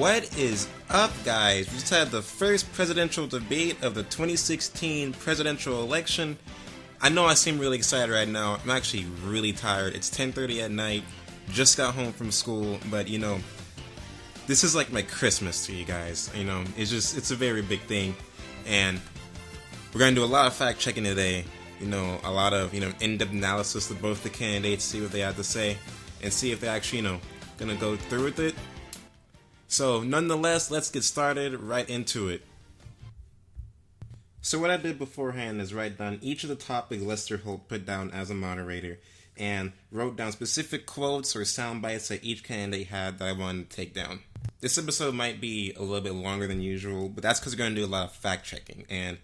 What is up, guys? We just had the first presidential debate of the 2016 presidential election. I know I seem really excited right now. I'm actually really tired. It's 10:30 at night. Just got home from school, but this is like my Christmas to you guys. It's a very big thing, and we're gonna do a lot of fact checking today. A lot of in-depth analysis of both the candidates, see what they have to say, and see if they're actually gonna go through with it. So nonetheless, let's get started right into it. So what I did beforehand is write down each of the topics Lester Holt put down as a moderator, and wrote down specific quotes or sound bites that each candidate had that I wanted to take down. This episode might be a little bit longer than usual, but that's because we're going to do a lot of fact checking, and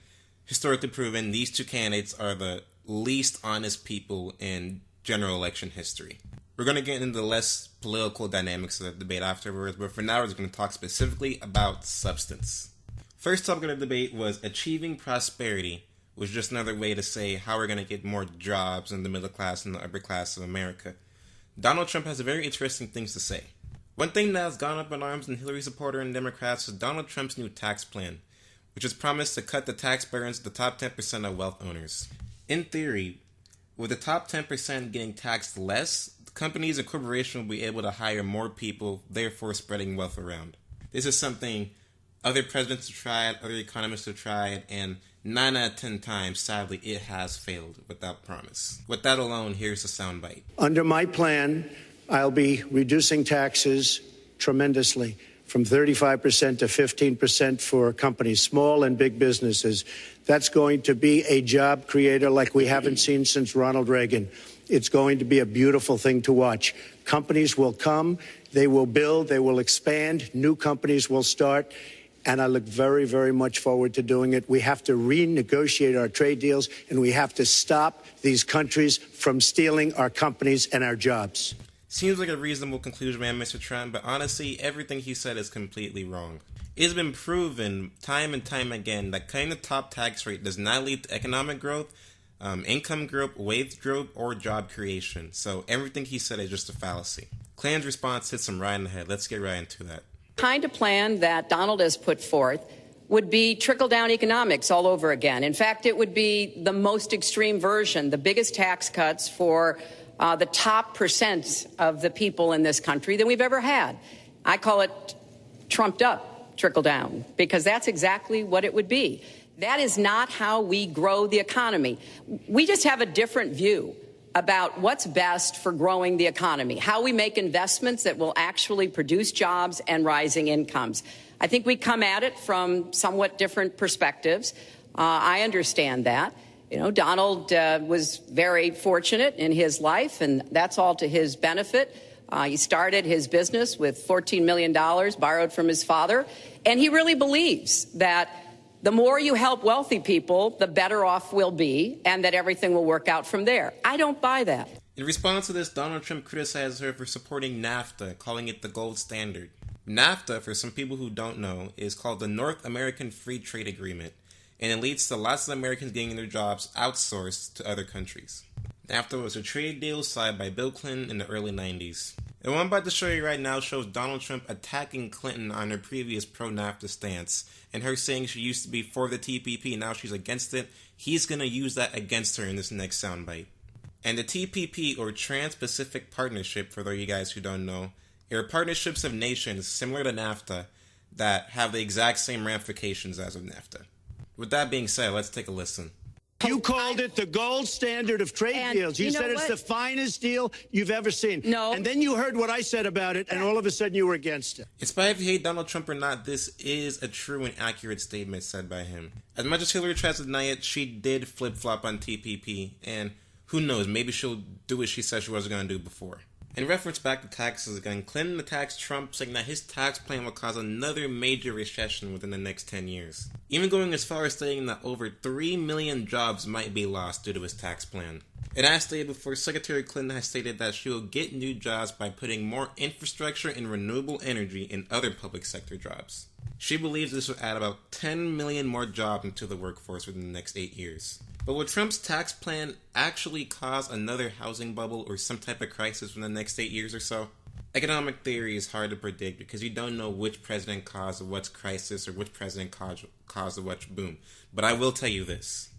historically proven, these two candidates are the least honest people in general election history. We're going to get into the less political dynamics of the debate afterwards, but for now we're just going to talk specifically about substance. First topic of the debate was achieving prosperity, which is just another way to say how we're going to get more jobs in the middle class and the upper class of America. Donald Trump has very interesting things to say. One thing that has gone up in arms in Hillary supporters and Democrats is Donald Trump's new tax plan, which is promised to cut the tax burdens to the top 10% of wealth owners. In theory, with the top 10% getting taxed less, companies and corporations will be able to hire more people, therefore spreading wealth around. This is something other presidents have tried, other economists have tried, and 9 out of 10 times, sadly, it has failed without promise. With that alone, here's a soundbite. Under my plan, I'll be reducing taxes tremendously, from 35% to 15% for companies, small and big businesses. That's going to be a job creator like we haven't seen since Ronald Reagan. It's going to be a beautiful thing to watch. Companies will come, they will build, they will expand, new companies will start, and I look very, very much forward to doing it. We have to renegotiate our trade deals, and we have to stop these countries from stealing our companies and our jobs. Seems like a reasonable conclusion, man, Mr. Trump, but honestly, everything he said is completely wrong. It's been proven time and time again that cutting the top tax rate does not lead to economic growth, income growth, wage growth, or job creation. So everything he said is just a fallacy. Clan's response hits him right in the head. Let's get right into that. The kind of plan that Donald has put forth would be trickle-down economics all over again. In fact, it would be the most extreme version, the biggest tax cuts for the top percent of the people in this country than we've ever had. I call it trumped up trickle-down, because that's exactly what it would be. That is not how we grow the economy. We just have a different view about what's best for growing the economy, how we make investments that will actually produce jobs and rising incomes. I think we come at it from somewhat different perspectives. I understand that. Donald was very fortunate in his life, and that's all to his benefit. He started his business with $14 million borrowed from his father, and he really believes that the more you help wealthy people, the better off we'll be, and that everything will work out from there. I don't buy that. In response to this, Donald Trump criticized her for supporting NAFTA, calling it the gold standard. NAFTA, for some people who don't know, is called the North American Free Trade Agreement, and it leads to lots of Americans getting their jobs outsourced to other countries. NAFTA was a trade deal signed by Bill Clinton in the early 90s. And what I'm about to show you right now shows Donald Trump attacking Clinton on her previous pro-NAFTA stance, and her saying she used to be for the TPP, now she's against it. He's going to use that against her in this next soundbite. And the TPP, or Trans-Pacific Partnership, for those of you guys who don't know, are partnerships of nations similar to NAFTA that have the exact same ramifications as of NAFTA. With that being said, let's take a listen. You called it the gold standard of trade deals. You said it's the finest deal you've ever seen. No. And then you heard what I said about it, and all of a sudden you were against it. In spite if you hate Donald Trump or not, this is a true and accurate statement said by him. As much as Hillary tries to deny it, she did flip-flop on TPP, and who knows, maybe she'll do what she said she wasn't going to do before. In reference back to taxes again, Clinton attacked Trump, saying that his tax plan will cause another major recession within the next 10 years. Even going as far as stating that over 3 million jobs might be lost due to his tax plan. And as stated before, Secretary Clinton has stated that she will get new jobs by putting more infrastructure and renewable energy in other public sector jobs. She believes this will add about 10 million more jobs into the workforce within the next 8 years. But will Trump's tax plan actually cause another housing bubble or some type of crisis in the next 8 years or so? Economic theory is hard to predict because you don't know which president caused what crisis or which president caused what boom. But I will tell you this.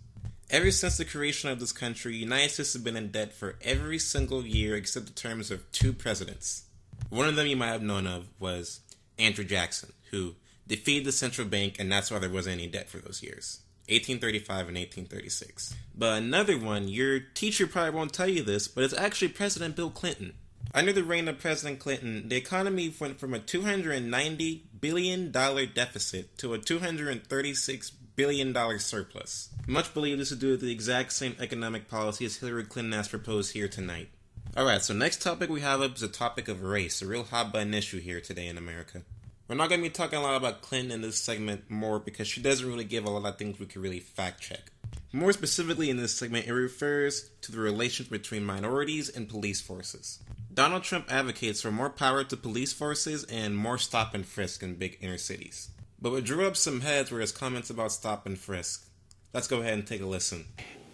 Ever since the creation of this country, the United States has been in debt for every single year except the terms of 2 presidents. One of them you might have known of was Andrew Jackson, who defeated the central bank, and that's why there wasn't any debt for those years. 1835 and 1836. But another one, your teacher probably won't tell you this, but it's actually President Bill Clinton. Under the reign of President Clinton, the economy went from a $290 billion deficit to a $236 billion surplus. Much believe this is due to the exact same economic policy as Hillary Clinton has proposed here tonight. Alright, so next topic we have up is the topic of race, a real hot button issue here today in America. We're not going to be talking a lot about Clinton in this segment more because she doesn't really give a lot of things we can really fact check. More specifically in this segment, it refers to the relations between minorities and police forces. Donald Trump advocates for more power to police forces and more stop and frisk in big inner cities. But what drew up some heads were his comments about stop and frisk. Let's go ahead and take a listen.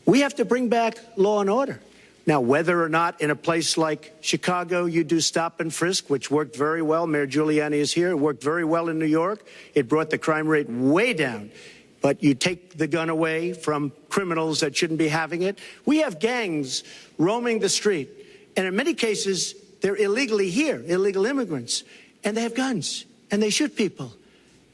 We have to bring back law and order. Now, whether or not in a place like Chicago you do stop and frisk, which worked very well, Mayor Giuliani is here, it worked very well in New York, it brought the crime rate way down. But you take the gun away from criminals that shouldn't be having it. We have gangs roaming the street, and in many cases, they're illegally here, illegal immigrants, and they have guns, and they shoot people.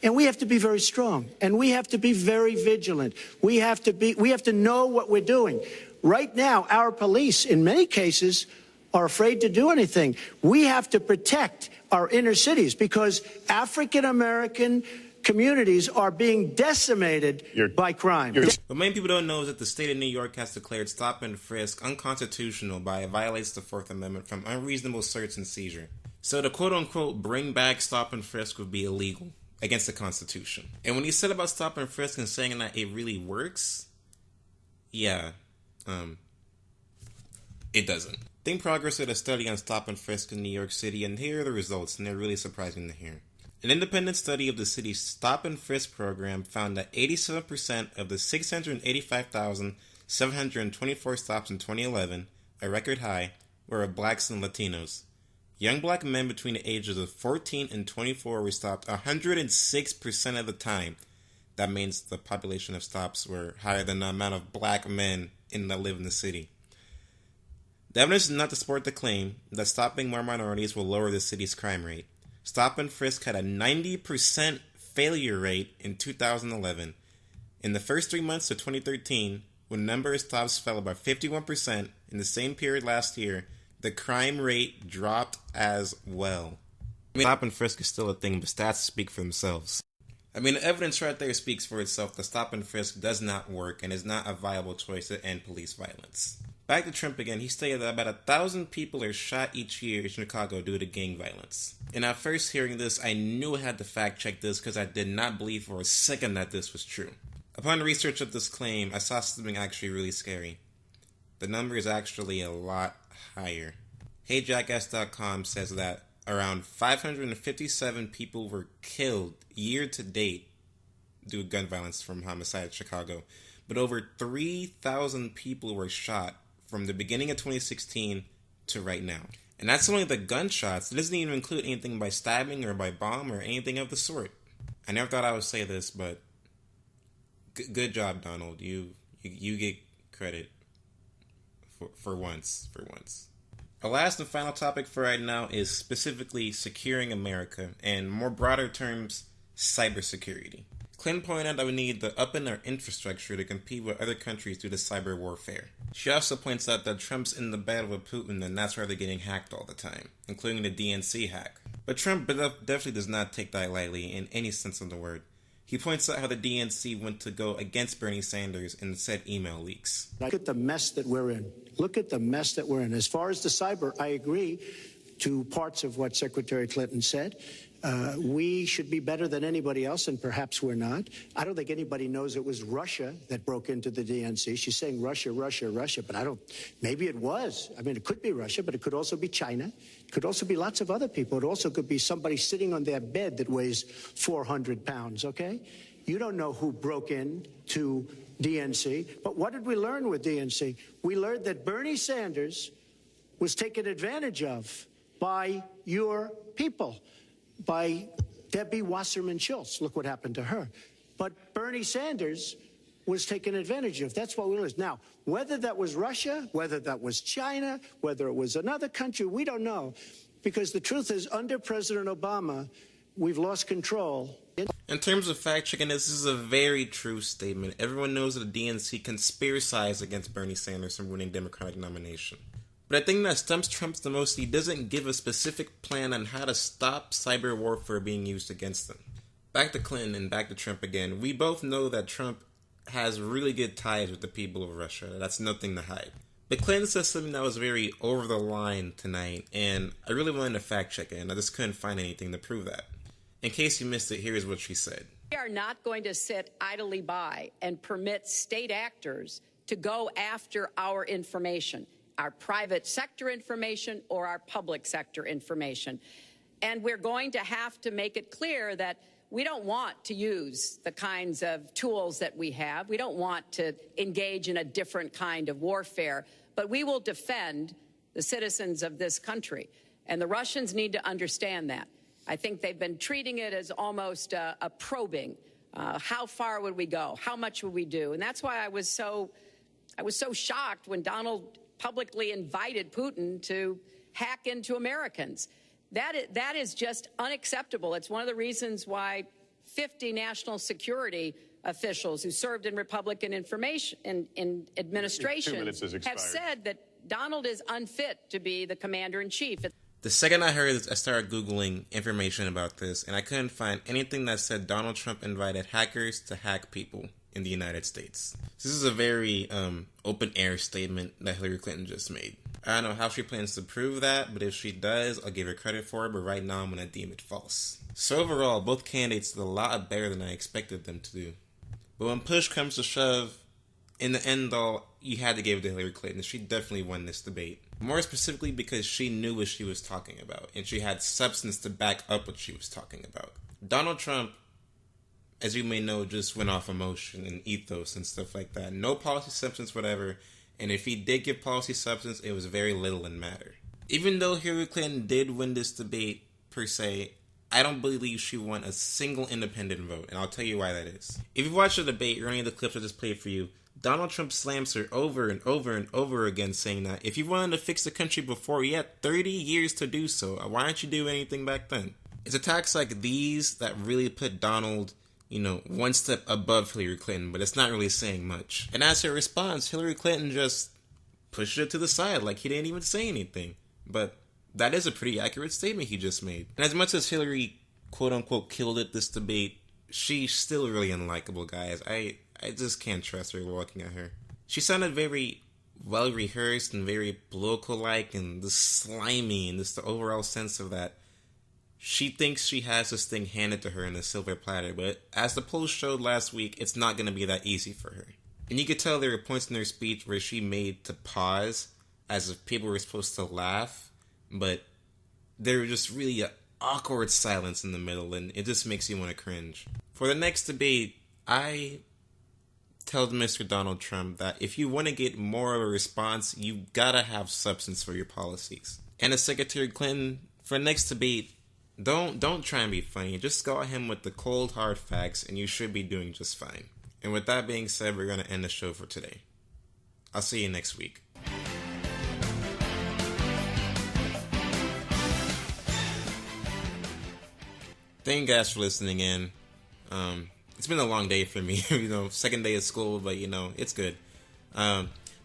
And we have to be very strong, and we have to be very vigilant. We have to know what we're doing. Right now, our police, in many cases, are afraid to do anything. We have to protect our inner cities because African-American communities are being decimated by crime. What many people don't know is that the state of New York has declared stop and frisk unconstitutional by it violates the 4th Amendment from unreasonable search and seizure. So to quote-unquote bring back stop and frisk would be illegal against the Constitution. And when he said about stop and frisk and saying that it really works, yeah, it doesn't. Think Progress did a study on stop and frisk in New York City, and here are the results, and they're really surprising to hear. An independent study of the city's stop and frisk program found that 87% of the 685,724 stops in 2011, a record high, were of blacks and Latinos. Young black men between the ages of 14 and 24 were stopped 106% of the time. That means the population of stops were higher than the amount of black men that live in the city. The evidence is not to support the claim that stopping more minorities will lower the city's crime rate. Stop and frisk had a 90% failure rate in 2011. In the first 3 months of 2013, when the number of stops fell by 51% in the same period last year, the crime rate dropped as well. Stop and frisk is still a thing, but stats speak for themselves. The evidence right there speaks for itself. The stop and frisk does not work and is not a viable choice to end police violence. Back to Trump again, he stated that about 1,000 people are shot each year in Chicago due to gang violence. And at first hearing this, I knew I had to fact check this because I did not believe for a second that this was true. Upon research of this claim, I saw something actually really scary. The number is actually a lot higher. HeyJackass.com says that around 557 people were killed year to date due to gun violence from homicide in Chicago, but over 3,000 people were shot from the beginning of 2016 to right now. And that's only the gunshots. It doesn't even include anything by stabbing or by bomb or anything of the sort. I never thought I would say this, but good job, Donald. You get credit for once. Our last and final topic for right now is specifically securing America, and more broader terms, cybersecurity. Clinton pointed out that we need to up in our infrastructure to compete with other countries due to cyber warfare. She also points out that Trump's in the battle with Putin, and that's why they're getting hacked all the time, including the DNC hack. But Trump definitely does not take that lightly in any sense of the word. He points out how the DNC went to go against Bernie Sanders in said email leaks. Look at the mess that we're in. Look at the mess that we're in. As far as the cyber, I agree to parts of what Secretary Clinton said. We should be better than anybody else, and perhaps we're not. I don't think anybody knows it was Russia that broke into the DNC. She's saying Russia, but maybe it was. It could be Russia, but it could also be China. It could also be lots of other people. It also could be somebody sitting on their bed that weighs 400 pounds, okay? You don't know who broke in to DNC. But what did we learn with DNC? We learned that Bernie Sanders was taken advantage of by your people, by Debbie Wasserman Schultz. Look what happened to her. But Bernie Sanders was taken advantage of. That's what we lose. Now, whether that was Russia, whether that was China, whether it was another country, we don't know. Because the truth is, under President Obama, we've lost control. In terms of fact-checking, this is a very true statement. Everyone knows that the DNC conspiracized against Bernie Sanders from winning Democratic nomination. But I think that stumps Trump the most, he doesn't give a specific plan on how to stop cyber warfare being used against them. Back to Clinton and back to Trump again. We both know that Trump has really good ties with the people of Russia. That's nothing to hide. But Clinton said something that was very over the line tonight, and I really wanted to fact check it, and I just couldn't find anything to prove that. In case you missed it, here's what she said. We are not going to sit idly by and permit state actors to go after our information, our private sector information or our public sector information. And we're going to have to make it clear that we don't want to use the kinds of tools that we have. We don't want to engage in a different kind of warfare, but we will defend the citizens of this country. And the Russians need to understand that. I think they've been treating it as almost a probing. How far would we go? How much would we do? And that's why I was so shocked when Donald publicly invited Putin to hack into Americans. That is just unacceptable. It's one of the reasons why 50 national security officials who served in Republican in administration have said that Donald is unfit to be the commander-in-chief. The second I heard this, I started Googling information about this, and I couldn't find anything that said Donald Trump invited hackers to hack people in the United States. This is a very open-air statement that Hillary Clinton just made. I don't know how she plans to prove that, but if she does, I'll give her credit for it, but right now I'm going to deem it false. So overall, both candidates did a lot better than I expected them to do. But when push comes to shove, in the end though, you had to give it to Hillary Clinton. She definitely won this debate. More specifically because she knew what she was talking about, and she had substance to back up what she was talking about. Donald Trump, as you may know, just went off emotion and ethos and stuff like that. No policy substance, whatever. And if he did give policy substance, it was very little in matter. Even though Hillary Clinton did win this debate, per se, I don't believe she won a single independent vote. And I'll tell you why that is. If you watch the debate or any of the clips I just played for you, Donald Trump slams her over and over and over again, saying that if you wanted to fix the country before, you had 30 years to do so. Why didn't you do anything back then? It's attacks like these that really put Donald, one step above Hillary Clinton, but it's not really saying much. And as her response, Hillary Clinton just pushed it to the side like he didn't even say anything. But that is a pretty accurate statement he just made. And as much as Hillary, quote-unquote, killed it this debate, she's still really unlikable, guys. I just can't trust her looking at her. She sounded very well-rehearsed and very political-like and just slimy, and just the overall sense of that she thinks she has this thing handed to her in a silver platter, but as the polls showed last week, it's not going to be that easy for her. And you could tell there were points in her speech where she made to pause, as if people were supposed to laugh, but there was just really an awkward silence in the middle, and it just makes you want to cringe. For the next debate, I tell Mr. Donald Trump that if you want to get more of a response, you gotta have substance for your policies. And as Secretary Clinton, for the next debate, don't try and be funny. Just go at him with the cold, hard facts, and you should be doing just fine. And with that being said, we're gonna end the show for today. I'll see you next week. Thank you guys for listening in. It's been a long day for me, second day of school, but it's good.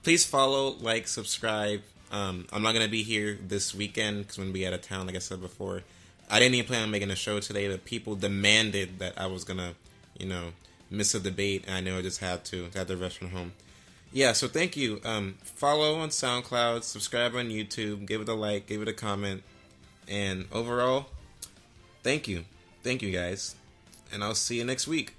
Please follow, like, subscribe. I'm not going to be here this weekend because I'm going to be out of town, like I said before. I didn't even plan on making a show today, but people demanded that I was going to, miss a debate, and I know I just had to rush from home. Yeah, so thank you. Follow on SoundCloud, subscribe on YouTube, give it a like, give it a comment, and overall, thank you. Thank you, guys, and I'll see you next week.